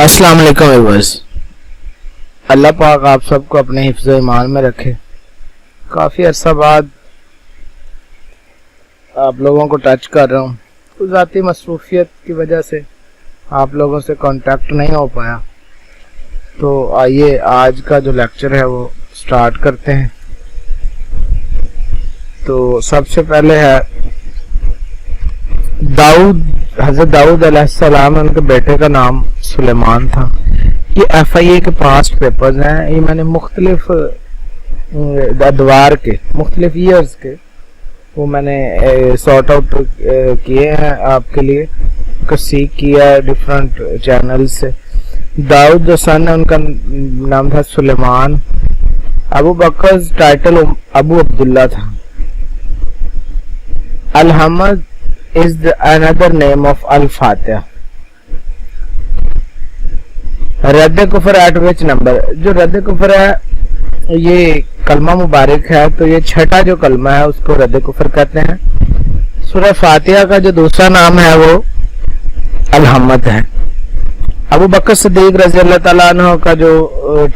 अस्सलाम वालेकुम व्यूअर्स। अल्लाह पाक आप सबको अपने हिफ्ज़ ईमान में रखे। काफ़ी अरसा बाद आप लोगों को टच कर रहा हूँ। कुछ ज़ाती मसरूफियत की वजह से आप लोगों से कांटेक्ट नहीं हो पाया, तो आइए आज का जो लेक्चर है वो स्टार्ट करते हैं। तो सबसे पहले है दाऊद, हज़रत दाऊद अलैहिस्सलाम, उनके बेटे का नाम सुलेमान था। ये FIA के पास्ट पेपर्स हैं। ये मैंने मुख्तलिफ अदवार के मुख्तलिफ ईयर्स के वो मैंने सॉर्ट आउट किए हैं आपके लिए, को सीख किया है डिफरेंट चैनल से। दाऊद जो सन है उनका नाम था सुलेमान। अबू बकर टाइटल अबू अब्दुल्ला था। अल-हम्द is the another name of al-Fatiha. रद्द कुफर एट विच नंबर, जो रद्द कुफर है ये कलमा मुबारक है, तो ये छठा जो कलमा है उसको रद्द कुफर कहते हैं। सूरह फातिहा का जो दूसरा नाम है वो अल-हम्द है। अबू बकर सिद्दीक रज़ी अल्लाह ताला अन्हु का जो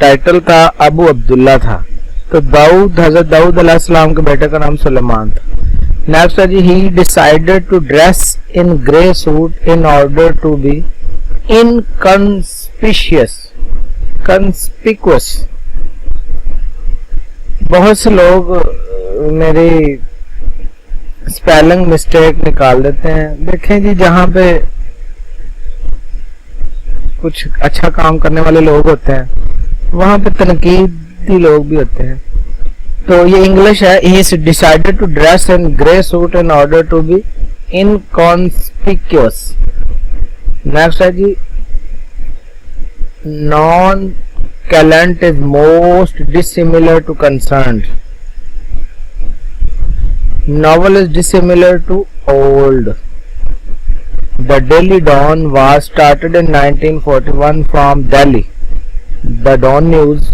टाइटल था अबू अब्दुल्ला था। तो दाऊद, हज़रत दाऊद अलैहिस्सलाम के बेटे का नाम सुलेमान था। Next, he decided to dress in grey suit in order to be conspicuous. बहुत से लोग मेरी स्पेलिंग मिस्टेक निकाल देते हैं। देखें जी, जहाँ पे कुछ अच्छा काम करने वाले लोग होते हैं वहाँ पे तनकीदी लोग भी होते हैं। तो ये इंग्लिश है। He decided to dress in grey suit in order to be inconspicuous. Next है जी, non-calent is most dissimilar to concerned. Novel is dissimilar to old. The Daily Dawn was started in 1941 from Delhi. The Dawn News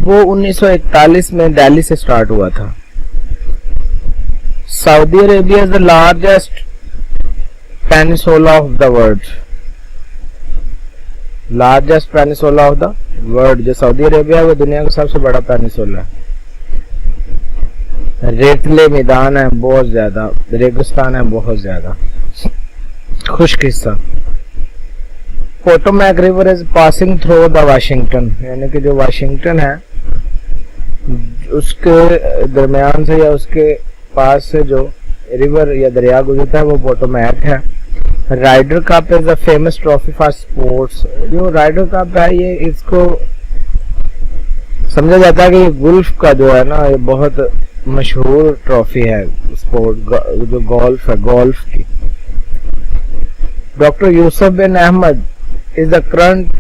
वो 1941 में दिल्ली से start हुआ था। Saudi Arabia is the largest peninsula of the world. Largest peninsula of the world, जो Saudi Arabia है वो दुनिया का सबसे बड़ा पेनिसुला है। रेतले मैदान है बहुत ज्यादा, रेगिस्तान है बहुत ज्यादा, खुश्क हिस्सा। Potomac river is passing through the Washington, यानी कि जो वाशिंगटन है उसके दरमियान से या उसके पास से जो रिवर या दरिया गुजरता है वो पोटोमैक है। Ryder Cup is a famous trophy for sports. जो राइडर कप है ये इसको समझा जाता है कि गुल्फ का जो है ना ये बहुत मशहूर ट्रॉफी है स्पोर्ट, जो गोल्फ है, गोल्फ की। Doctor Yusuf bin Ahmad is the current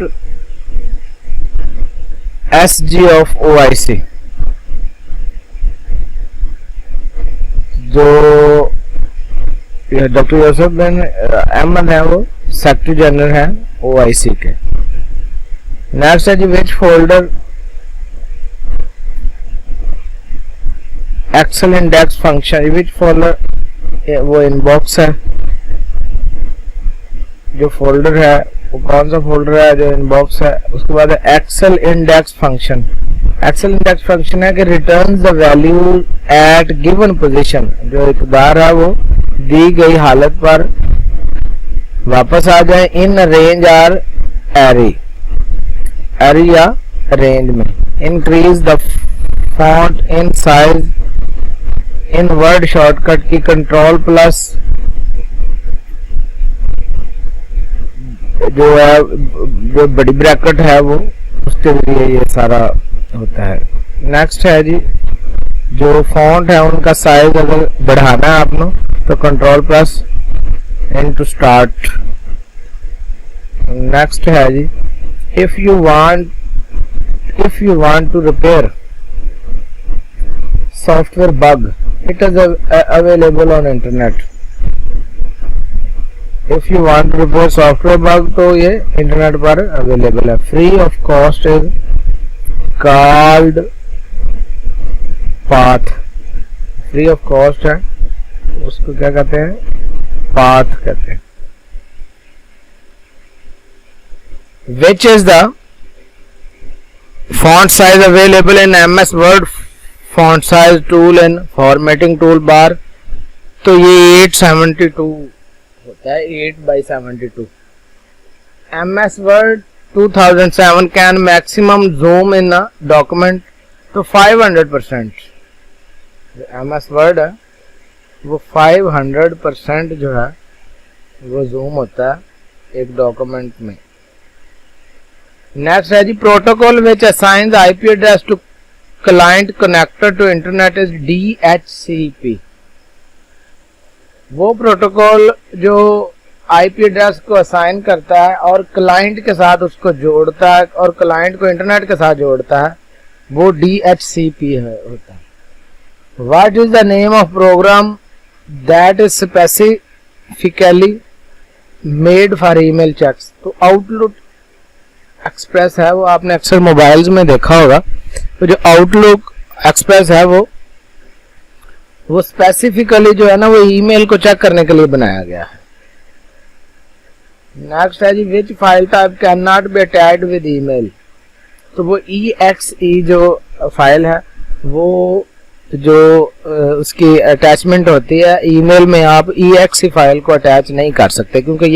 SG of OIC. जो डॉक्टर यूसुफ बिन अहमद है वो सेक्रेटरी जनरल है OIC के। नेक्स्ट है जी, which folder excel index function. Which folder वो इनबॉक्स है, जो फोल्डर है वो कौन सा फोल्डर है जो इनबॉक्स है। उसके बाद excel index function. Excel index function है कि returns the value at given position, जो इकदार है वो दी गई हालत पर वापस आ जाए इन रेंज आर एरी, एरी या रेंज में। Increase the font in size in word shortcut की कंट्रोल प्लस जो है जो बड़ी ब्रैकेट है वो उसके लिए ये सारा होता है। नेक्स्ट है जी, जो फॉन्ट है उनका साइज अगर बढ़ाना है आपने तो control plus N to start. Next है जी, if you want to repair software bug it is available on internet. If you want to repair software bug तो ये इंटरनेट पर अवेलेबल है। Free of cost is called path. Free of cost है उसको क्या कहते हैं, पाथ कहते हैं। which is the font size available in MS Word font size tool and formatting toolbar. तो ये 872 होता है, 8/72. MS Word 2007 can maximum zoom in a document तो 500%. MS Word है वो 500% जो है वो जूम होता है एक डॉक्यूमेंट में. नेक्स्ट है जी protocol which assigns IP address to client connected to internet is DHCP. वो प्रोटोकॉल जो आईपी एड्रेस को असाइन करता है और क्लाइंट के साथ उसको जोड़ता है और क्लाइंट को इंटरनेट के साथ जोड़ता है वो DHCP होता है. What is the name of programme that is specifically made for email checks. तो आउटलुक एक्सप्रेस है वो आपने अक्सर मोबाइल्स में देखा होगा. तो जो आउटलुक एक्सप्रेस है वो स्पेसिफिकली जो है ना वो ईमेल को चेक करने के लिए बनाया गया है. नेक्स्ट है जी which file type can not be attached with email. तो वो EXE जो फाइल है वो जो उसकी अटैचमेंट होती है ईमेल में आप EXE फाइल को अटैच नहीं कर सकते क्योंकि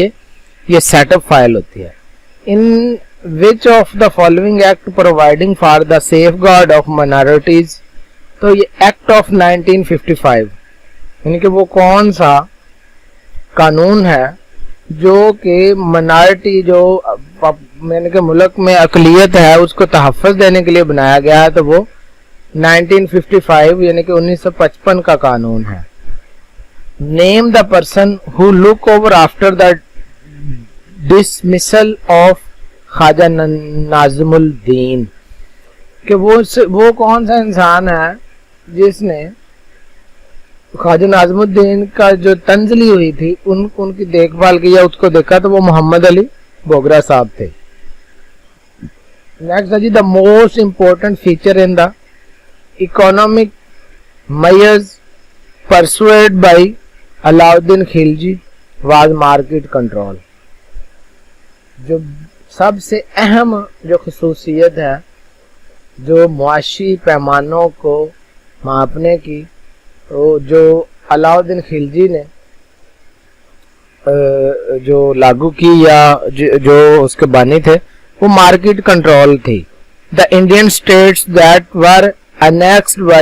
ये सेटअप फाइल होती है. In which of the following act providing for the safeguard of minorities. तो ये एक्ट ऑफ 1955 यानी कि वो कौन सा कानून है जो कि माइनॉरिटी जो यानी कि मुल्क में अकलियत है उसको तहफ़्फ़ुज़ देने के लिए बनाया गया है. तो वो 1955 यानी कि 1955 का कानून है. Name the person who look over after the dismissal of Khwaja Nazimuddin. कि वो कौन सा इंसान है जिसने ख्वाजा नाज़िमुद्दीन का जो तंजली हुई थी उनकी देखभाल की या उसको देखा. तो वो मोहम्मद अली बोगरा साहब थे. नेक्स्ट है जी the most important feature in the economic measures pursued by Alauddin Khilji was market control. जो सबसे अहम जो खसूसियत है जो मुआशी पैमानों को मापने की वो जो अलाउद्दीन खिलजी ने जो लागू की या जो उसके बानी थे वो मार्केट कंट्रोल थी. The Indian states that were annexed by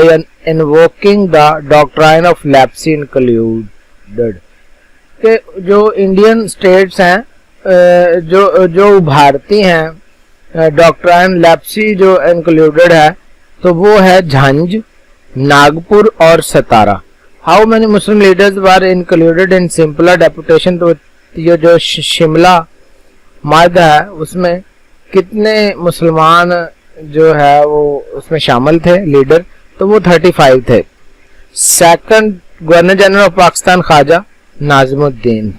invoking the doctrine of Lapsi included. के जो इंडियन स्टेट्स हैं जो उभारती हैं डॉक्ट्राइन लैप्सी जो इंक्लूडेड है तो वो है झंझ, नागपुर और Satara. How many Muslim leaders were included in Simla deputation. तो ये जो शिमला मादा है उसमें कितने मुसलमान जो है वो उसमें शामिल थे लीडर. तो वो 35 थे. Second governor general of Pakistan Khwaja Nazimuddin.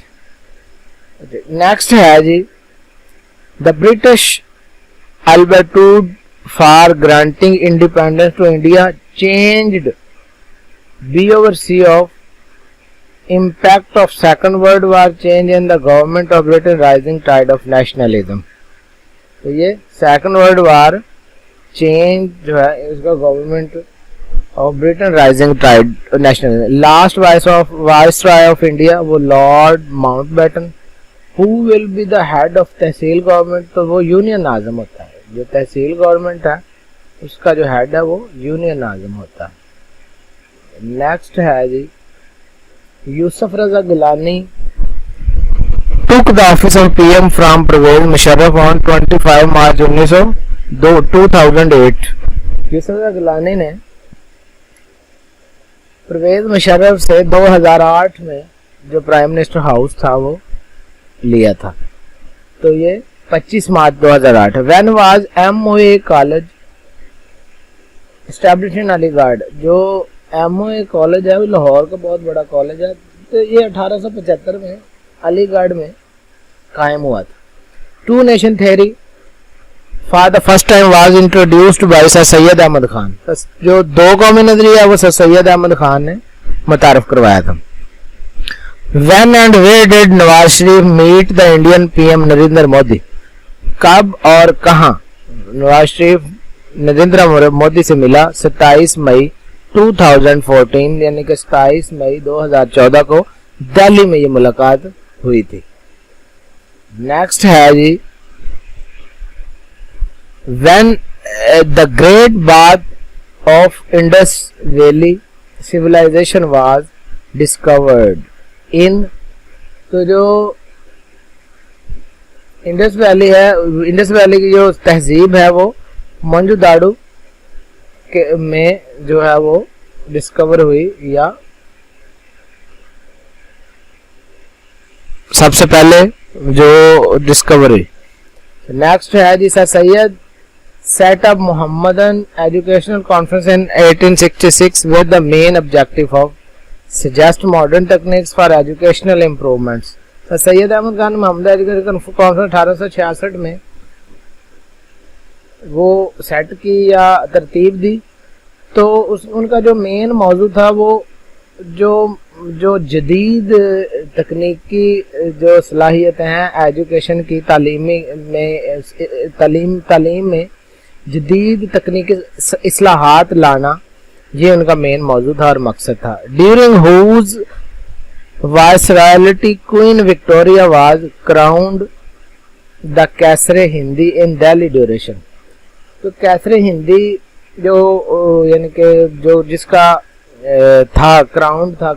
Next है जी द ब्रिटिश एल्बर्टूड for granting independence to India changed b over c of impact of second world war change in the government of Britain rising tide of nationalism. तो ये second world war change जो है इसका government of Britain rising tide national. Last viceroy of India वो lord Mountbatten. Who will be the head of tehsil government. तो वो union आजम होता है. जो तहसील गवर्नमेंट है उसका जो हेड है वो यूनियन आजम होता है. नेक्स्ट है जी यूसुफ रजा Gilani took the office of PM from Pervez Musharraf on 25 March 2008. Yusuf रजा गिलानी ने परवेज मुशर्रफ से 2008 में जो प्राइम मिनिस्टर हाउस था वो लिया था. तो ये 25 मार्च 2008. When was MOA college established in Aligarh. जो MOA कॉलेज है वो लाहौर का बहुत बड़ा कॉलेज है. तो ये 1875 में अलीगढ़ में कायम हुआ था. Two nation theory for the first time was introduced by sir Syed Ahmad Khan. जो दो कौमी नजरिया है वो सर सैयद अहमद खान ने मुतारफ करवाया था. When and where did Nawaz Sharif meet the Indian PM Narendra Modi. कब और कहां नवाज शरीफ नरेंद्र मोदी से मिला? 27 मई 2014 यानी कि 27 मई 2014 को दिल्ली में ये मुलाकात हुई थी। नेक्स्ट है जी, when the great bath of Indus valley civilisation was discovered in, तो जो इंडस वैली है, इंडस वैली की जो तहजीब है वो मोहनजोदाड़ो के में जो है वो डिस्कवर हुई या सबसे पहले जो डिस्कवर हुई। नेक्स्ट है जी, sir Syed set up Muhammadan Educational Conference in 1866 with the main objective of suggest modern techniques for educational improvements। Sir Syed Ahmad Khan Mohammad education conference 1866 में वो सेट की या तरतीब दी, तो उनका जो मेन मौजू था वो जो जदीद तकनीकी जो सलाहियतें हैं एजुकेशन की तालीम में जदीद तकनीकी इस्लाहात लाना, ये उनका मेन मौजू था और मकसद था। During whose viceroyalty queen Victoria was crowned the कैसरे हिंदी इन दिल्ली ड्यूरेशन। तो कैसरे हिंदी जो यानी कि जो जिसका था क्राउन था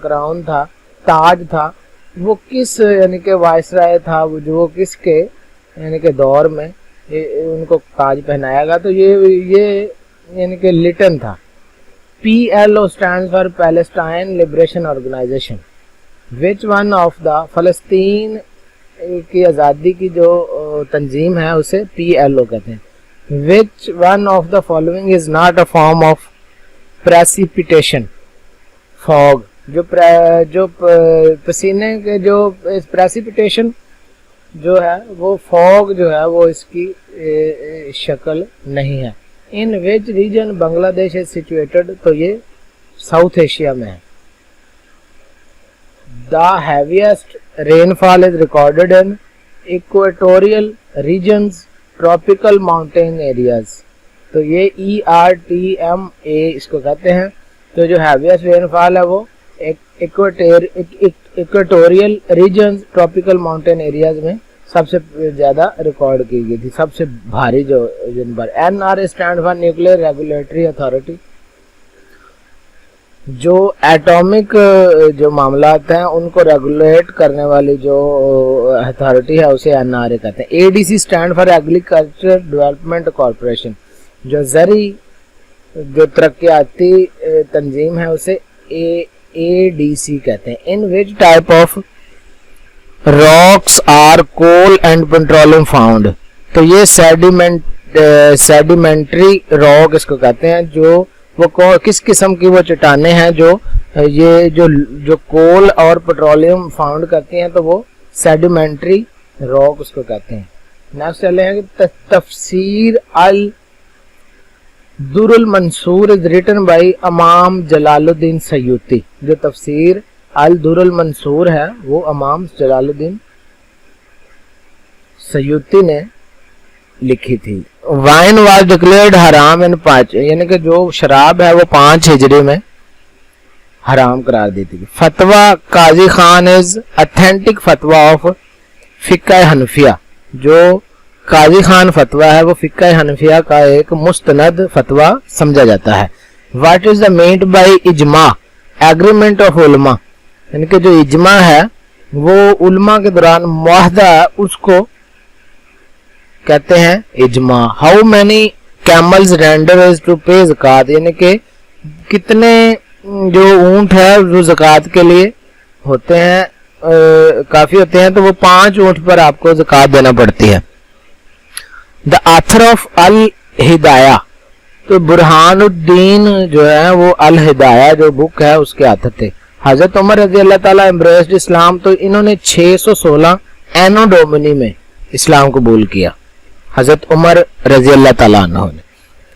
ताज था, वो किस यानी कि वाइसराय था, वो जो किसके यानी कि दौर में उनको ताज पहनाया गया, तो ये यानी कि लिटन था। PLO stands for Palestine liberation organisation. Which one of the फलस्तीन की आज़ादी की जो तंजीम है उसे PLO कहते हैं। विच one of the following is not a form of precipitation fog. जो पसीने के जो प्रेसिपिटेशन जो है वो फॉग जो है वो इसकी शक्ल नहीं है। In which region Bangladesh is situated, तो ये साउथ एशिया में है। The heaviest rainfall is recorded in equatorial regions tropical mountain areas. तो ये ERTMA इसको कहते हैं। तो जो हैवीएस्ट रेनफॉल है वो equatorial regions tropical mountain areas में सबसे ज्यादा रिकॉर्ड की गई थी, सबसे भारी जो जिन पर। NR stand for nuclear regulatory authority. जो एटॉमिक जो मामलात हैं उनको रेगुलेट करने वाली जो अथॉरिटी है उसे NRA कहते हैं। ADC stand for agriculture development corporation. जो जरी जो तरक्याती तंजीम है उसे ADC कहते हैं। In which type of rocks are coal and petroleum found. तो ये सेडिमेंट्री रॉक इसको कहते हैं। जो वो किस किस्म की वो चट्टाने हैं जो ये जो कोल और पेट्रोलियम फाउंड करती हैं, तो वो सेडिमेंट्री रॉक उसको कहते हैं। नेक्स्ट चले हैं कि तफसीर अल दुरुल मंसूर इज रिटन बाई इमाम जलालुद्दीन सयूती। जो तफसीर अल दुरुल मंसूर है वो इमाम जलालुद्दीन सयूती ने लिखी थी। वाइन वाज डिक्लेयर्ड हराम इन 5, यानी कि जो शराब है वो 5 हिजरी में हराम करार दी थी। फतवा काजी खान इज ऑथेंटिक फतवा ऑफ फिक्का हनफिया। जो काजी खान फतवा है वो फिक्का हनफिया का एक मुस्तनद फतवा समझा जाता है। What is the meant by इजमा एग्रीमेंट ऑफ उलमा, यानी कि जो इजमा है वो उलमा के दौरान मुआहदा उसको कहते हैं इजमा। How many camels render is to pay ज़कात, यानी कि कितने जो ऊंट है वो ज़कात के लिए होते हैं, काफी होते हैं, तो वो 5 ऊंट पर आपको ज़कात देना पड़ती है। द ऑथर ऑफ अल हिदाया, तो बुरहानुद्दीन जो है वो अल हिदाया जो बुक है उसके ऑथर थे। हजरत उमर रजी अल्लाह ताला एम्ब्रेस्ड इस्लाम, तो इन्होंने 616 एनो डोमिनी में इस्लाम कबूल किया, हजरत उमर रजी अल्लाह ताला अन्हु ने।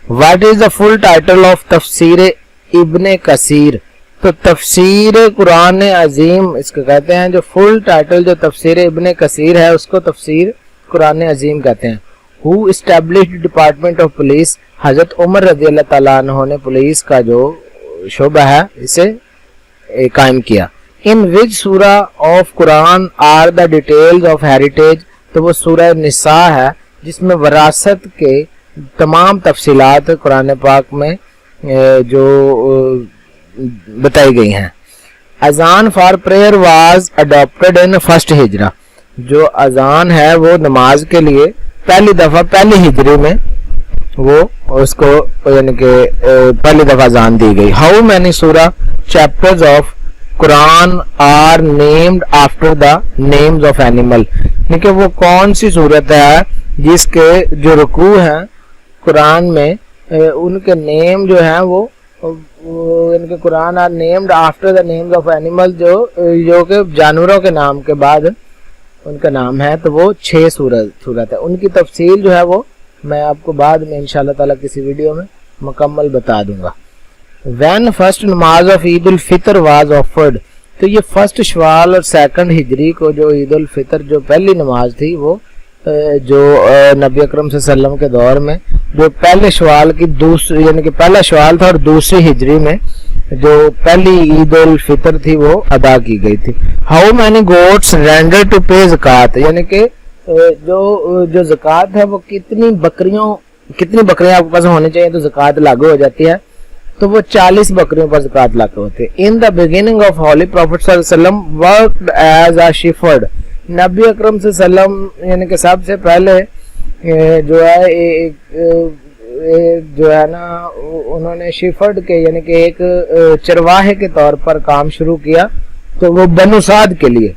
What is the full title of तफसीर इब्ने कसीर, तो तफसीर कुरान अजीम इसको कहते हैं। जो फुल टाइटल जो तफसीर इब्ने कसीर है उसको तफसीर कुरान अजीम कहते हैं। Who established department of police, हजरत उमर रज़ी अल्लाह ताला अन्हु ने पुलिस का जो शोबा है इसे कायम किया। इन विच सूरा of Quran are the details of heritage, तो वो सूरह निसा है जिसमें वरासत के तमाम तफसीलात कुरान पाक में जो बताई गई हैं। अजान for prayer was adopted in first हिजरा, जो अजान है वो नमाज के लिए पहली दफा पहली हिजरी में वो उसको यानी कि पहली दफा अजान दी गई। हाउ मैनी सूरा chapters of Quran are named after the names of animal, यानी कि वो कौन सी सूरत है जिसके जो रुकू हैं कुरान में उनके नेम जो हैं वो इनके Quran are named after the names of animal, जो कि जानवरों के नाम के बाद उनका नाम है। तो वो 6 सूरत है। उनकी तफसील जो है वो मैं आपको बाद में इंशाल्लाह ताला किसी वीडियो में मुकम्मल बता दूंगा। When फर्स्ट नमाज of Eid ul Fitr was offered, तो ये फर्स्ट शवाल और सेकंड हिजरी को जो ईद उल फितर जो पहली नमाज थी वो जो नबी अकरम सल्लल्लाहु अलैहि वसल्लम के दौर में जो पहले शवाल की दूसरी यानी कि पहला शवाल था और दूसरी हिजरी में जो पहली ईद उल फितर थी वो अदा की गई थी। How many goats render to pay ज़कात, यानी कि जो ज़कात है वो कितनी बकरियां आपके पास होनी चाहिए तो ज़कात लागू हो जाती है। तो वो 40 बकरियों पर ज़कात लागू होती है। In the beginning of holy prophet सल्लल्लाहु अलैहि वसल्लम वर्कड एज अ शेफर्ड, नबी अकरम सल्लल्लाहु अलैहि वसल्लम यानी कि सबसे पहले जो है ना उन्होंने शेफर्ड के यानी कि एक चरवाहे के तौर पर काम शुरू किया, तो वो बनु साद के लिए।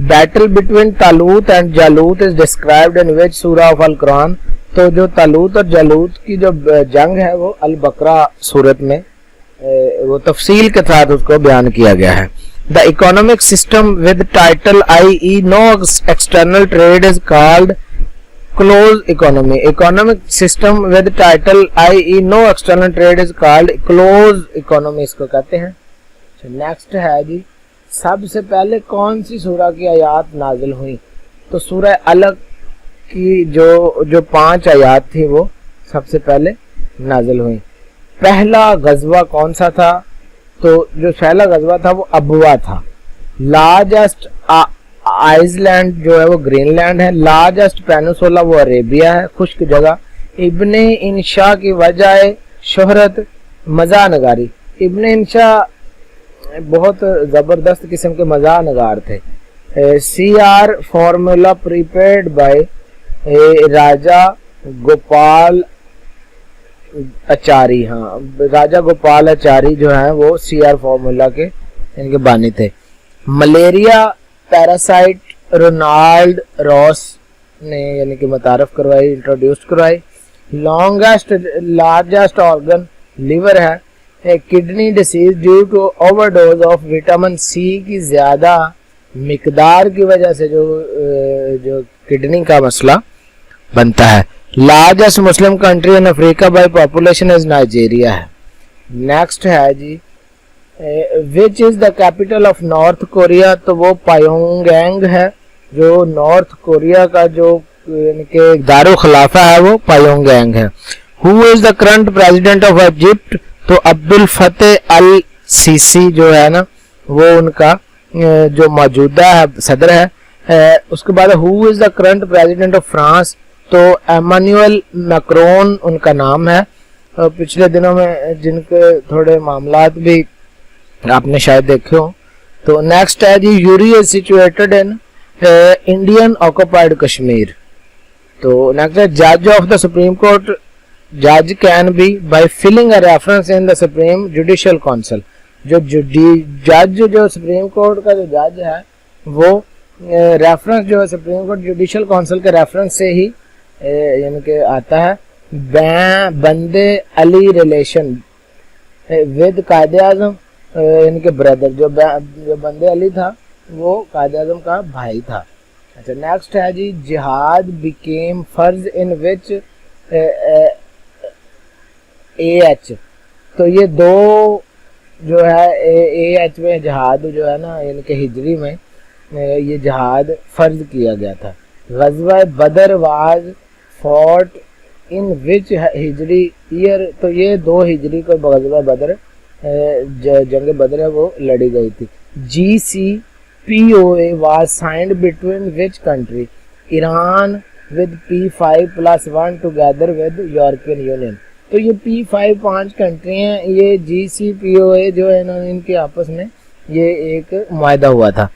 बैटल बिटवीन तालूत एंड जालूत इज डिस्क्राइब्ड इन विच सूरा ऑफ अल कुरान, तो जो तालूत और जालूत की जो जंग है वो अल बकरा सूरत में वो तफसील के साथ उसको बयान किया गया है। The economic system with title I know external trade is called close economy, economic system with title I know external trade is called close economy इसको कहते हैं। नेक्स्ट है जी, सबसे पहले कौन सी सूरा की आयात नाजिल हुई, तो सूरह अलग की जो 5 आयात थी वो सबसे पहले नाजिल हुई। पहला गजवा कौन सा था, तो जो पहला गजवा था वो अबवा था। लार्जेस्ट आइसलैंड जो है वो ग्रीनलैंड है। लार्जेस्ट पेनिसुला वो अरेबिया है, खुश्क जगह। इब्ने इंशा की वजह शोहरत मज़ा नगारी, इब्ने इंशा बहुत ज़बरदस्त किस्म के मज़ा नगार थे। CR फार्मूला प्रिपेयर्ड बाय राजा गोपाल आचारी, हाँ राजा गोपाल आचारी जो है वो CR फार्मूला के इनके बानी थे। मलेरिया पैरासाइट रोनाल्ड रॉस ने यानी कि मुतारफ करवाई, इंट्रोड्यूस करवाई। लॉन्गेस्ट लार्जेस्ट ऑर्गन लिवर है। Kidney disease due to overdose of vitamin C की ज्यादा मिकदार की वजह से जो किडनी का मसला बनता है। Largest Muslim country in Africa by population is Nigeria है। नेक्स्ट है जी, which is the capital of North Korea, तो वो पायोंगयांग है। जो नॉर्थ कोरिया का जो इनके दारुल खिलाफा है वो पायोंगयांग है। Who is the current president of Egypt, तो अब्दुल फतेह अल सीसी जो है ना वो उनका जो मौजूदा है सदर है। उसके बाद who is the current president of France, तो एमानुएल मैक्रोन उनका नाम है। पिछले दिनों में जिनके थोड़े मामलात भी आपने शायद देखे हो। तो नेक्स्ट है जी, Yuri is situated in Indian occupied Kashmir. तो नेक्स्ट है, जज ऑफ द सुप्रीम कोर्ट जज can be bye filling a reference in the supreme judicial council. जो जज जो सुप्रीम कोर्ट का जो जज है वो रेफरेंस जो है सुप्रीम कोर्ट जुडिशियल काउंसिल के रेफरेंस से ही यानी कि आता है। बंदे अली रिलेशन विद कायदे आजम इनके ब्रदर, जो बंदे अली था वो कायदे आजम का भाई था। अच्छा नेक्स्ट है जी, जिहाद बिकेम फर्ज इन विच AH, तो ये दो जो है AH में जिहाद जो है ना इनके हिजरी में ये जिहाद फर्ज किया गया था। गज़वा बदर was fought in which Hijri year, तो ये 2 हिजरी को गज़वा बदर जंग बदर है वो लड़ी गई थी। GCPOA was signed between which country, Iran with P5+1 together with European union. तो ये P5 5 कंट्री हैं, ये GCPOA जो है ना इनके आपस में ये एक मुआहदा हुआ था।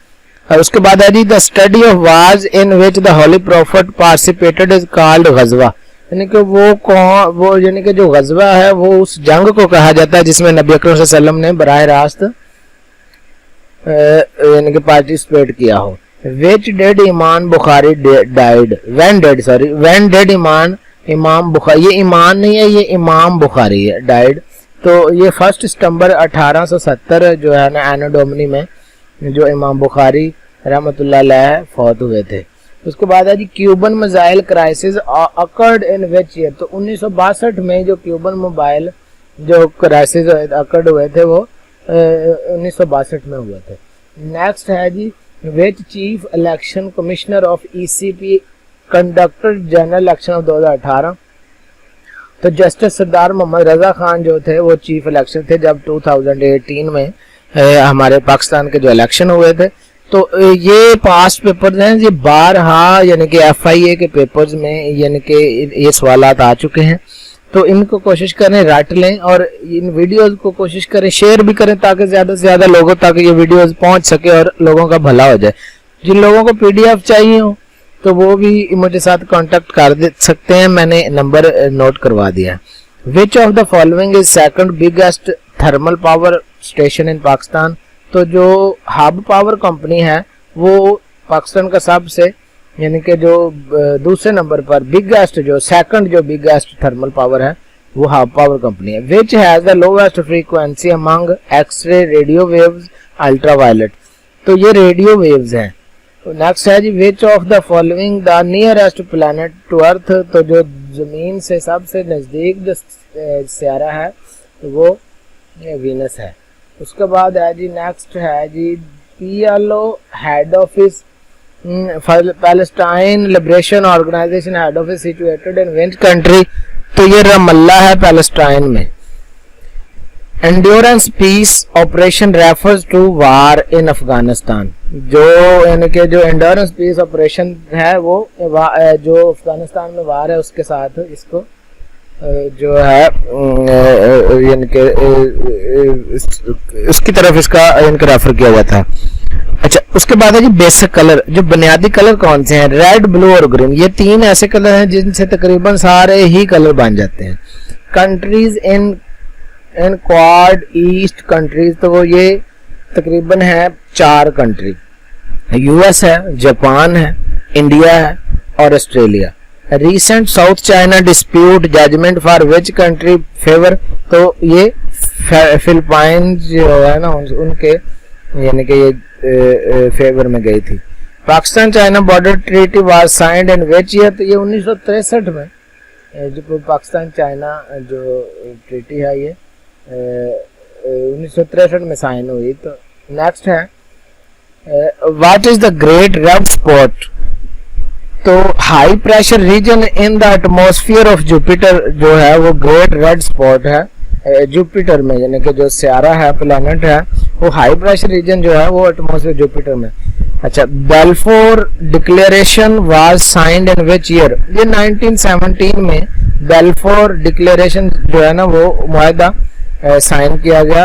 और उसके बाद है जी the study of was in which the holy prophet participated is called गज़वा, यानी कि वो यानी कि जो गज़वा है वो उस जंग को कहा जाता है जिसमें नबी अकरम सल्लल्लाहु अलैहि वसल्लम ने बराह रास्त यानी कि पार्टिसिपेट किया हो। विच डेड इमाम बुखारी डाइड, व्हेन डेड इमाम बुखारी, ये ईमान नहीं है ये इमाम बुखारी है, डाइड। तो ये 1 सितंबर 1870 जो है ना एनो डोमिनी में जो इमाम बुखारी रहमतुल्लाह अलैह फौत हुए थे। उसके बाद है जी Cuban missile crisis occurred in which year, तो 1962 में जो क्यूबन मोबाइल जो क्राइसिस अकर्ड हुए थे वो 1962 में हुए थे। नेक्स्ट है जी which chief election commissioner of ECP conducted general election of 2018, तो जस्टिस सरदार मोहम्मद रजा खान जो थे वो चीफ इलेक्शन थे जब 2018 में हमारे पाकिस्तान के जो इलेक्शन हुए थे। तो ये पास्ट पेपर्स हैं, ये बारहा यानी कि FIA के पेपर्स में यानी कि ये सवालात आ चुके हैं। तो इनको कोशिश करें रट लें और इन वीडियोस को कोशिश करें शेयर भी करें ताकि ज़्यादा से ज़्यादा लोगों तक ये वीडियोस पहुंच सके और लोगों का भला हो जाए। जिन लोगों को PDF चाहिए हो तो वो भी मुझे साथ कांटेक्ट कर सकते हैं, मैंने नंबर नोट करवा दिया है। Which of the following is second biggest thermal power station इन पाकिस्तान, तो जो हब पावर कंपनी है वो पाकिस्तान का सबसे यानी कि जो दूसरे नंबर पर बिगेस्ट जो सेकंड जो बिगेस्ट थर्मल पावर है वो हब पावर कंपनी है। Which has the lowest frequency among X ray radio waves ultraviolet, तो ये रेडियो वेव्स हैं। नेक्स्ट है जी which of the following the nearest planet to earth, तो जो जमीन से सबसे नजदीक जो सियारा है तो वो वीनस है। उसके बाद है जी नेक्स्ट है जी PLO head office Palestine liberation organisation head office situated in which country, तो ये रमल्ला है पैलेस्टाइन में। Endurance peace operation refers to war in Afghanistan, जो यानी कि जो एंड्योरेंस पीस ऑपरेशन है वो जो अफगानिस्तान में वार है उसके साथ इसको जो है यानी कि उसकी तरफ इसका इनका रेफर किया जाता है। अच्छा उसके बाद है जी बेसिक कलर, जो बुनियादी कलर कौन से हैं, रेड ब्लू और ग्रीन, ये 3 ऐसे कलर हैं जिनसे तकरीबन सारे ही कलर बन जाते हैं। Countries in Quad east countries, तो वो ये तकरीबन है 4 कंट्री, US है, जापान है, इंडिया है और Australia. Recent South China dispute judgement for which country favour, तो ये फिलिपाइंस जो है ना उनके यानी कि ये फेवर में गई थी। Pakistan China border treaty was signed in which year, तो ये 1963 में जो पाकिस्तान चाइना जो ट्रीटी है ये 1963 में साइन हुई। तो नेक्स्ट है what is the great red spot, तो high pressure region in the atmosphere of Jupiter जो है वो ग्रेट रेड स्पॉट है जुपिटर में, यानी कि जो सियारा है प्लैनेट है वो हाई प्रेशर रीजन जो है वो एटमॉस्फेयर जुपिटर में। अच्छा Balfour declaration was signed in which year, ये 1917 में बेल्फोर डिक्लेरेशन जो है ना वो मुआहदा साइन किया गया,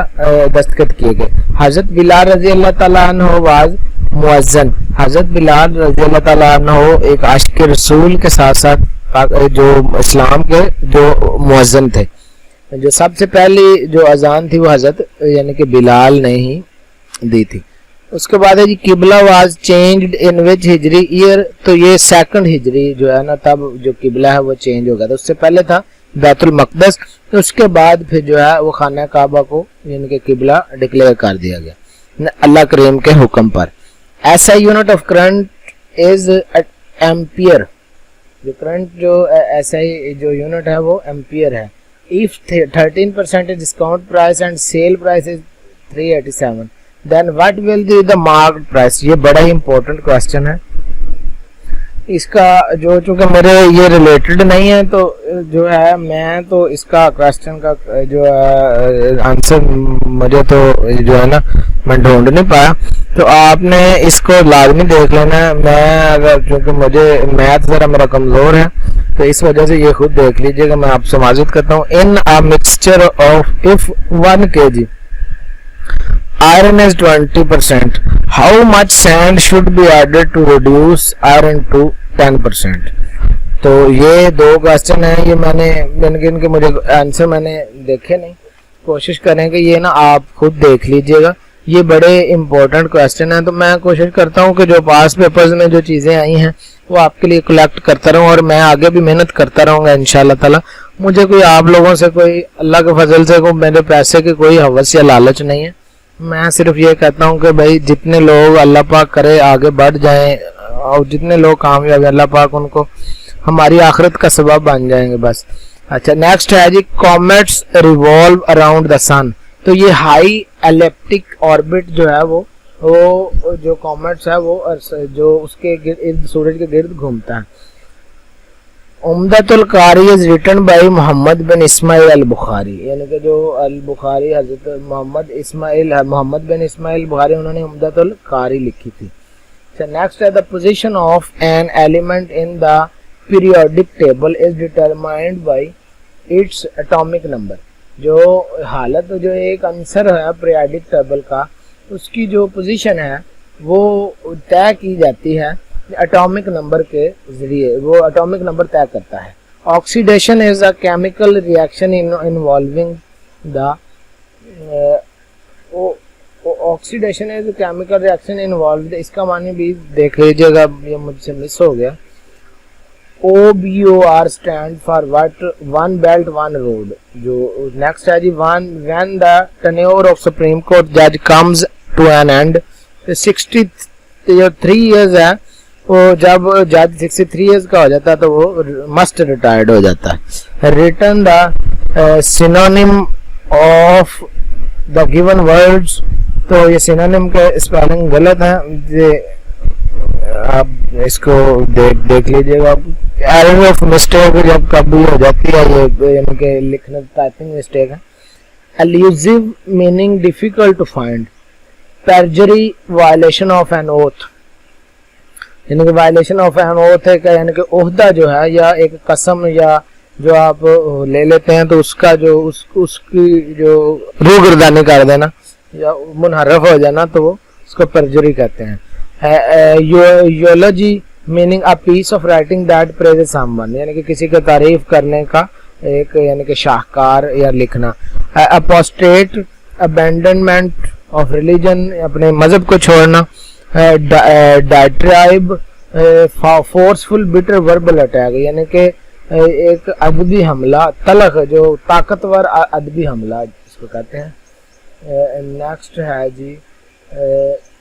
दस्तखत किए गए। हजरत बिलाल रजी अल्लाह ताला अन्हु वाज मुअज्जन, हजरत बिलाल रजी अल्लाह ताला अन्हु एक आशिक रसूल के साथ साथ जो इस्लाम के जो मुअज्जन थे, जो सबसे पहली जो अजान थी वो हजरत यानी कि बिलाल ने ही दी थी। उसके बाद है जी किबला was changed in which Hijri year, तो ये सेकंड हिजरी जो है ना तब जो किबला है वो चेंज हो गया था, उससे पहले था बैतुल मकदस, तो उसके बाद फिर जो है वो खाना काबा को यानी कि किबला डिक्लेयर कर दिया गया अल्लाह करीम के हुक्म पर। ऐसा unit of current is ampere, जो करंट जो ऐसा ही जो यूनिट है वो एम्पियर है। If 13% discount price and sale price is 387 then what will be the market price, ये बड़ा ही इंपॉर्टेंट क्वेश्चन है। इसका जो चूंकि मेरे ये रिलेटेड नहीं है तो जो है मैं तो इसका क्वेश्चन का जो है आंसर मुझे तो जो है ना मैं ढूंढ नहीं पाया, तो आपने इसको लाजमी देख लेना है। मैं अगर चूंकि मुझे मैथ जरा मेरा कमजोर है तो इस वजह से ये खुद देख लीजिएगा। मैं आपसे माजिद करता हूँ, in a mixture of if 1 kg iron is 20%, how much sand should be added to reduce iron to 10%? तो ये दो क्वेश्चन है, ये मैंने इनके मुझे आंसर मैंने देखे नहीं, कोशिश करें कि ये ना आप खुद देख लीजिएगा। ये बड़े इंपॉर्टेंट क्वेश्चन है, तो मैं कोशिश करता हूँ कि जो पास पेपर्स में जो चीज़ें आई हैं वो आपके लिए कलेक्ट करता रहूँ और मैं आगे भी मेहनत करता रहूँगा इंशाल्लाह ताला। मुझे कोई आप लोगों से कोई अल्लाह के फजल से कोई मेरे पैसे की कोई हवस या लालच नहीं है। मैं सिर्फ ये कहता हूँ कि भाई जितने लोग अल्लाह पाक करे आगे बढ़ जाएं और जितने लोग कामयाब अल्लाह पाक उनको हमारी आखिरत का सबब बन जाएंगे बस। अच्छा, नेक्स्ट है जी, कॉमेट्स रिवॉल्व अराउंड द सन। तो ये हाई एलिप्टिक ऑर्बिट जो है वो जो कॉमेट्स है वो जो उसके गिर्द सूरज के गिर्द घूमता है। उम्दतुल कारी इज रिटन बाय मोहम्मद बिन इस्माइल अल बुखारी, यानी कि जो अल बुखारी हजरत मोहम्मद बिन इस्माइल बुखारी उन्होंने उम्दतुल कारी लिखी थी। नेक्स्ट है, the position of an element in the periodic table is determined by its atomic number. जो हालत जो एक आंसर है पीरियोडिक टेबल का, उसकी जो पोजीशन है वो तय की जाती है एटॉमिक नंबर के जरिए, वो एटॉमिक नंबर तय करता है। Oxidation is a chemical reaction involving the oxidation is chemical reaction involve, इसका माने भी देख लीजिएगा, ये मुझसे मिस हो गया। OBOR stand for what, one belt one road. जो नेक्स्ट है जी, when the tenure of supreme court जज comes to an end, 63 years है वो, जब जज 63 इयर्स का हो जाता है तो वो मस्ट रिटायर्ड हो जाता है। Return the synonym of the given words, तो ये सिनोनिम के स्पेलिंग गलत है, ये आप इसको देख लीजिएगा। एरर ऑफ मिस्टेक जब कभी हो जाती है ये यानी कि लिखने टाइपिंग मिस्टेक है। Elusive meaning difficult to find. Perjury violation of an oath, यानी कि वायलेशन ऑफ एन ओथ है यानी कि ओहदा जो है या एक कसम या जो आप ले लेते हैं तो उसका जो उसकी जो रूगर्दानी कर देना या मुनहरफ हो जाना तो वो उसको परजरी कहते हैं। Eulogy meaning a piece of writing that praises someone, यानी कि किसी की तारीफ करने का एक यानी कि शाहकार या लिखना। अपोस्टेट अबैंडनमेंट ऑफ रिलीजन, अपने मजहब को छोड़ना। डायट्राइब फोर्सफुल बिटर वर्बल अटैक, यानी कि एक अदबी हमला, तलख जो ताकतवर अदबी हमला इसको कहते हैं। नेक्स्ट है जी,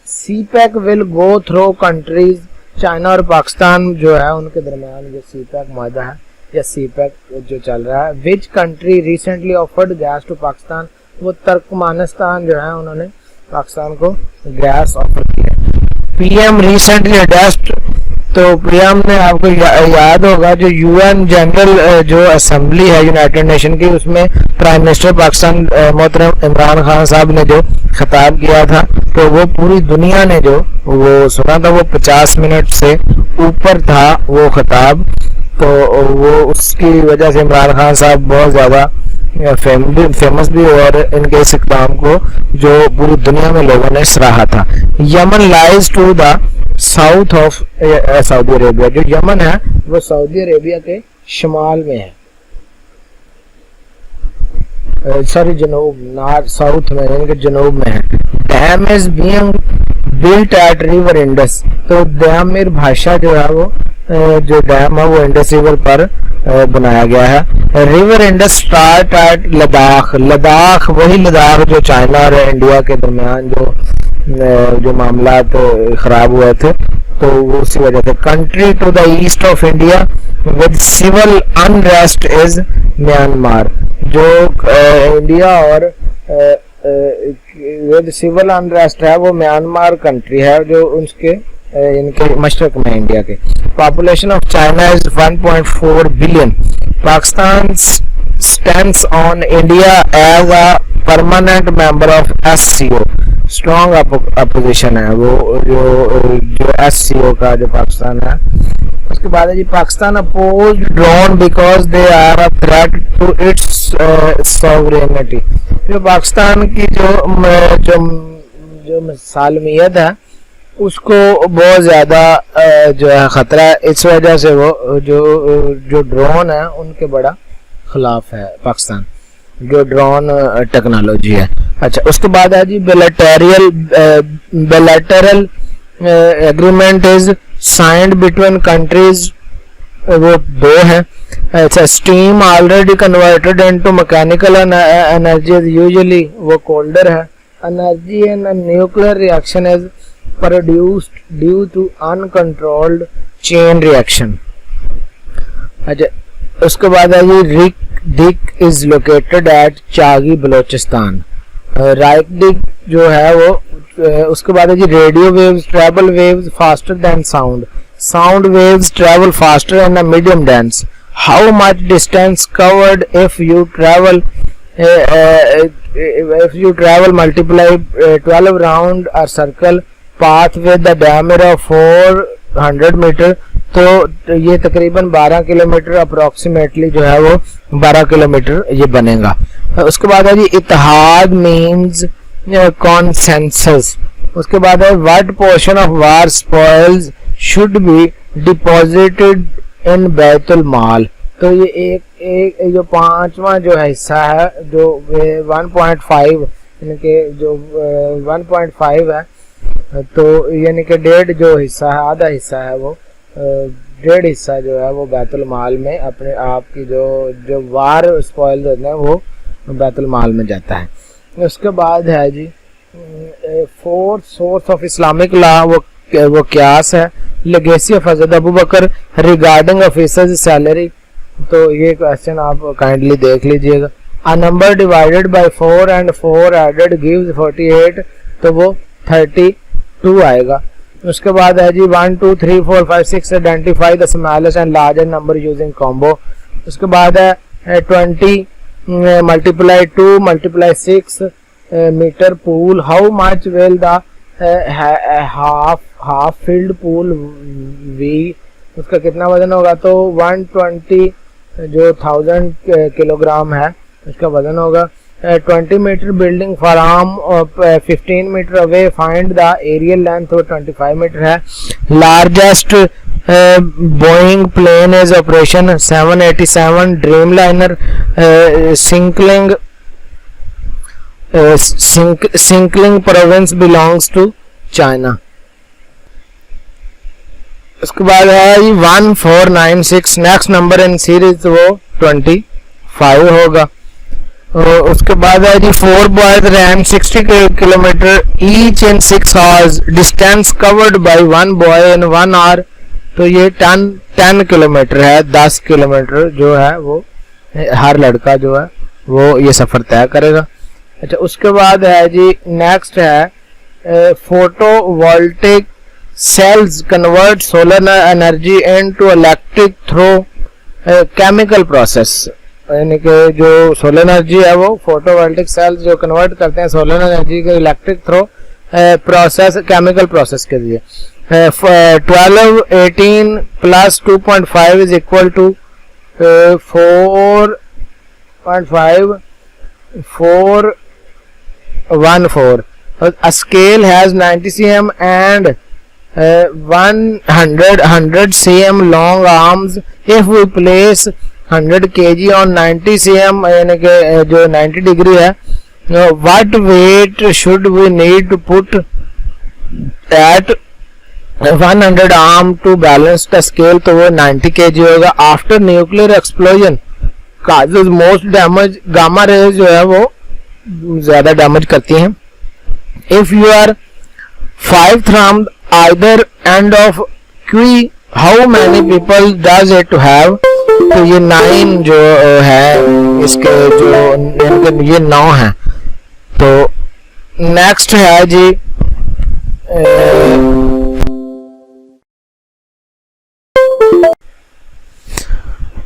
CPEC will go through countries, China और पाकिस्तान जो है उनके दरमियान जो सीपैक मादा है या सीपैक जो चल रहा है। Which country recently offered gas to Pakistan, वो तुर्कमानिस्तान जो है उन्होंने पाकिस्तान को गैस ऑफर किया। पीएम रिसेंटली एड्रेस्ड, तो पीएम ने आपको याद होगा जो यूएन जनरल जो असेंबली है यूनाइटेड नेशन की, उसमें प्राइम मिनिस्टर पाकिस्तान मोहतरम इमरान खान साहब ने जो खिताब किया था तो वो पूरी दुनिया ने जो वो सुना था, वो 50 मिनट से ऊपर था वो खिताब, तो वो उसकी वजह से इमरान खान साहब बहुत ज्यादा फेमस भी, और इनके इस इक़दाम को जो पूरी दुनिया में लोगों ने सराहा था। Yemen lies to the south of Saudi Arabia, जो यमन है वो सऊदी अरेबिया के शुमाल में है, सॉरी जनूब, नॉर्थ साउथ में यानी कि जनूब में है। Dam is being built at river Indus, तो डैमिर भाषा जो है वो जो डैम है वो इंडस रिवर पर बनाया गया है। River Indus start at Ladakh, Ladakh वही लद्दाख जो चाइना और इंडिया के दरमियान जो मामला तो खराब हुए थे तो उसी वजह से। Country to the east of India with civil unrest is Myanmar, जो इंडिया और विद सिविल अनरेस्ट है वो म्यांमार कंट्री है जो उसके इनके मशरक में इंडिया के। Population of China is 1.4 billion. Pakistan stands on India as a permanent member of SCO। Strong opposition है वो जो SCO का जो पाकिस्तान है। उसके बाद है जी Pakistan oppose drone because they are a threat to its sovereignty. जो पाकिस्तान की जो सालमियत है उसको बहुत ज्यादा जो है खतरा है, इस वजह से वो जो ड्रोन है उनके बड़ा खिलाफ है पाकिस्तान, जो ड्रोन टेक्नोलॉजी है। अच्छा, उसके बाद है जी bilateral agreement is signed between countries, वो 2 है। अच्छा, steam already converted into mechanical energy usually वो कोल्डर है। Energy in nuclear reaction is produced due to uncontrolled chain reaction. अच्छा, उसके बाद है जी डिक is located at Chagai Balochistan. Right डिक जो है वो उसके बाद है जी radio waves travel waves faster than sound. Sound waves travel faster in a medium dense. How much distance covered if you travel multiply 12 round a circle path with the diameter of 400 metre, तो ये तकरीबन 12 kilometre approximately जो है वो 12 kilometre ये बनेगा। उसके बाद है जी इत्तेहाद मीन्स कॉन्सेंसस। उसके बाद है what portion of war spoils should be deposited in बैतुल माल। तो ये एक जो 5वां जो है हिस्सा है जो 1.5 इनके जो 1.5 है, तो यानी कि 1.5 जो हिस्सा है, आधा हिस्सा है वो 1.5 हिस्सा जो है वो बैतुल माल में अपने आप की जो वार स्पॉइल होते हैं वो बैतुल माल में जाता है। उसके बाद है जी fourth source of Islamic law वो क्यास है। लेगेसी ऑफ हज़रत Abu Bakr regarding officers salary, तो ये क्वेश्चन आप काइंडली देख लीजिएगा। A number divided by 4 and 4 added gives 48, तो वो 32 आएगा। उसके बाद है जी 1 2 3 4 5 6 identify the smallest and largest number using combo. उसके बाद है 20 multiply 2 multiply 6 metre pool. How much will the half field pool we, उसका कितना वजन होगा, तो 120 जो 1000 किलोग्राम है उसका वजन होगा। 20 metre building from 15 metre away, find the aerial length, वो 25 मीटर है। Largest Boeing plane is operation 787 Dreamliner Sinkiang province belongs to China. उसके बाद है 1496 नेक्स्ट नंबर इन सीरीज वो 25 होगा। उसके बाद है जी 4 boys ran 60 kilometre each in 6 hours, distance covered by 1 boy in 1 hour, तो ये 10 किलोमीटर है। 10 किलोमीटर जो है वो हर लड़का जो है वो ये सफर तय करेगा। अच्छा, उसके बाद है जी नेक्स्ट है photovoltaic cells convert solar energy into electric through chemical process, यानी कि जो सोलर एनर्जी है वो फोटोवोल्टिक सेल्स जो कन्वर्ट करते हैं सोलर एनर्जी को electric through process chemical process के लिए। 12 18 plus 2.5 is equal to 4.5 414। A scale has 90 cm and 100 cm long arms. If we place 100 kg on 90 cm यानी कि जो 90 डिग्री है, what weight should we need to put at 100 arm to balance the scale, तो वो 90 kg होगा। After nuclear explosion causes most damage, gamma rays जो है वो ज्यादा डैमेज करती हैं। If you are 5 from either end of Q, how many people does it have, तो ये 9 जो है इसके जो ये 9 है। तो नेक्स्ट है जी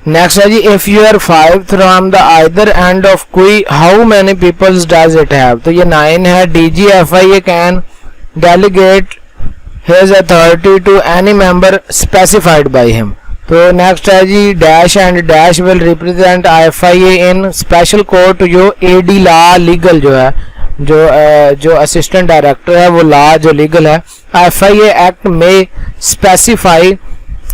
नेक्स्ट है जी, if you are 5 from the either end of queue, how many peoples does it have? तो ये 9 है। DGFIA can delegate his authority to any member specified by him. तो नेक्स्ट है जी, dash and dash will represent IFIA in special court. जो AD law legal जो है, जो असिस्टेंट डायरेक्टर है वो लॉ जो लीगल है, IFIA एक्ट में स्पेसिफाई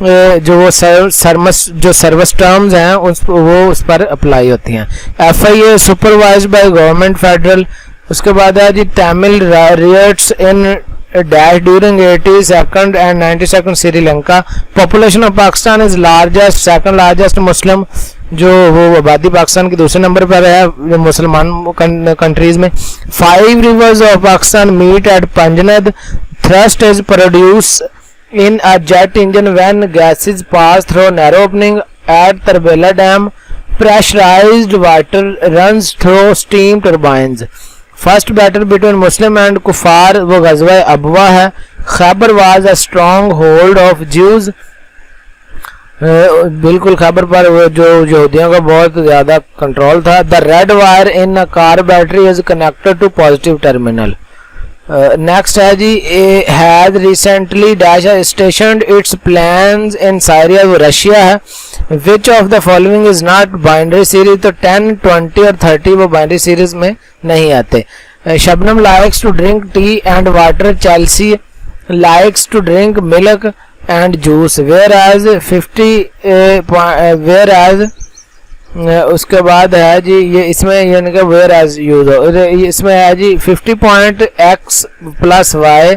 जो सर्विस टर्म्स हैं वो उस पर अप्लाई होती हैं। FIA supervised by government federal. उसके बाद है जी, Tamil riots in dash during 82nd and 92nd Sri Lanka. Population of Pakistan is largest, second largest Muslim, जो वो आबादी पाकिस्तान के दूसरे नंबर पर है मुसलमान कंट्रीज में। 5 rivers of Pakistan meet at Panjnad. Thrust is produce in a jet engine when gases pass through narrow opening at Tarbela Dam. Pressurized water runs through steam turbines. First battle between Muslim and Kuffar वो गज़वा अबवा है। Khyber was a stronghold of Jews. बिल्कुल खैबर पर वो जो यहूदियों का बहुत ज़्यादा कंट्रोल था। The red wire in a car battery is connected to positive terminal. Next है जी, has recently dash stationed its plans in Syria. वो रशिया है। Which of the following is not binary series? तो 10, 20 और 30 वो binary series में नहीं आते। Shabnam likes to drink tea and water. Chelsea likes to drink milk and juice. Whereas 50 whereas उसके बाद है जी, ये इसमें यानी कि वेयर एज यूज हो, इसमें है जी 50.x प्लस y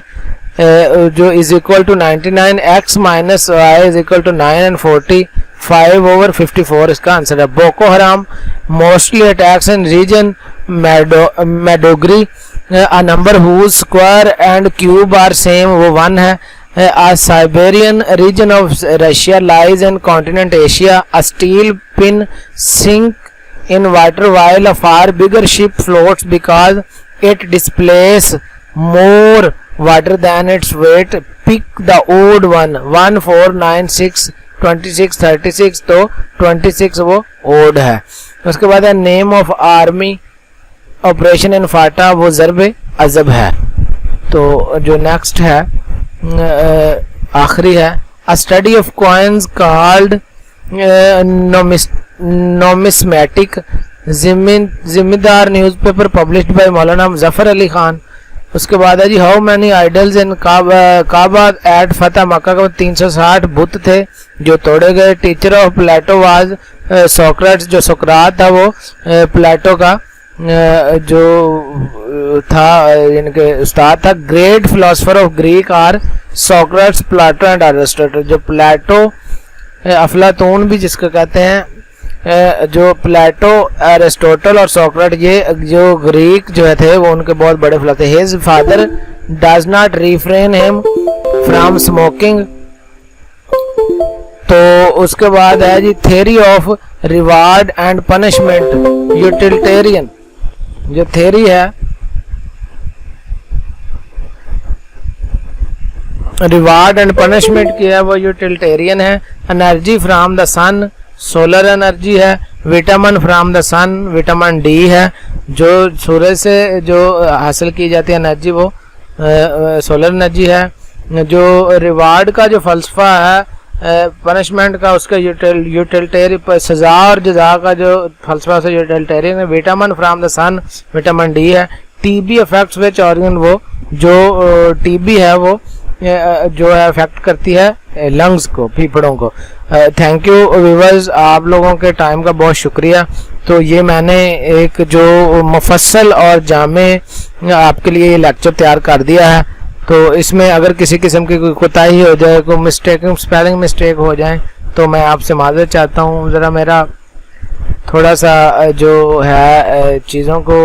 जो is equal to 99, x minus y is equal to 9 and 45 over 54 इसका आंसर है। Boko Haram mostly attacks in region Maiduguri. A number whose square and cube are same, वो 1 है। A Siberian region of Russia lies in continent Asia. A steel pin sinks in water while a far bigger ship floats because it displaces more water than its weight. Pick the odd one. 1, 4, 9, 6, 26, 36. तो 26 वो odd है। उसके बाद है name of army operation in फाटा, वो ज़रब अज़ब है। तो जो next है आखिरी है, a study of coins called numismatic. जिम्मेदार न्यूज़पेपर पब्लिश्ड बाय मौलाना मुजफ्फर अली खान। उसके बाद है जी, how many idols in Kaaba at फतेह मक्का का 360 बुत थे जो तोड़े गए। Teacher of Plato was Socrates, जो सोक्रात था वो प्लेटो का जो था यानी कि उस्ताद था। Great philosopher of Greek are Socrates, Plato and Aristotle. जो प्लेटो अफलातून भी जिसको कहते हैं, जो प्लेटो अरिस्टोटल और सोक्रेट ये जो ग्रीक जो थे वो उनके बहुत बड़े philosopher. His father does not refrain him from smoking. तो उसके बाद है जी, theory of reward and punishment utilitarian. जो थ्योरी है रिवार्ड एंड पनिशमेंट की है वो यूटिलिटेरियन है। Energy from the sun solar energy है। Vitamin from the sun vitamin D है। जो सूरज से जो हासिल की जाती है एनर्जी वो सोलर एनर्जी है। जो रिवार्ड का जो फलसफा है पनिशमेंट का उसका यूटिलिटेरियन, सजा और जजा का जो फलसफा से यूटिलिटेरियन है। Vitamin from the sun vitamin D है। टीबी अफेक्ट्स विच ऑर्गन, वो जो टीबी है वो जो है अफेक्ट करती है लंग्स को, फेफड़ों को। थैंक यू व्यूअर्स, आप लोगों के टाइम का बहुत शुक्रिया। तो ये मैंने एक जो मुफस्सल और जामे आपके लिए ये लेक्चर तैयार कर दिया है। तो इसमें अगर किसी किस्म की कोई कोताही हो जाए, कोई मिस्टेक स्पेलिंग मिस्टेक हो जाए तो मैं आपसे माजरत चाहता हूँ। ज़रा मेरा थोड़ा सा जो है चीज़ों को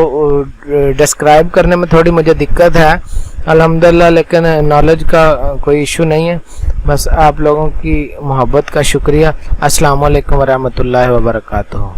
डिस्क्राइब करने में थोड़ी मुझे दिक्कत है अल्हम्दुलिल्लाह, लेकिन नॉलेज का कोई इशू नहीं है। बस आप लोगों की मोहब्बत का शुक्रिया। अस्सलाम वालेकुम वरहमतुल्लाहि वबरकातुहू।